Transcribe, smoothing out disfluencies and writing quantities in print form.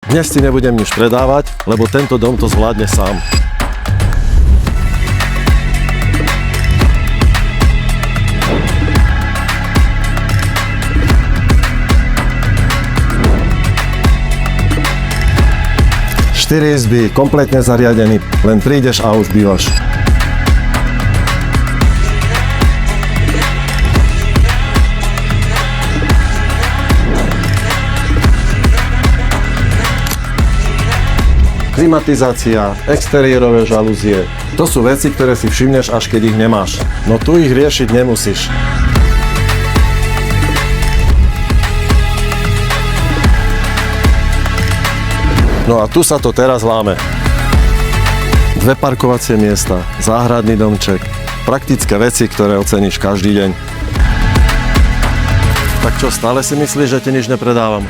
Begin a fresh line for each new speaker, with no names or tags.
Dnes si nebudem nič predávať, lebo tento dom to zvládne sám. Štyri izby, kompletne zariadený, len prídeš a už bývaš. Klimatizácia, exteriérové žalúzie. To sú veci, ktoré si všimneš, až keď ich nemáš. No tu ich riešiť nemusíš. No a tu sa to teraz láme. 2 parkovacie miesta, záhradný domček, praktické veci, ktoré oceníš každý deň. Tak čo, stále si myslíš, že ti nič nepredávam?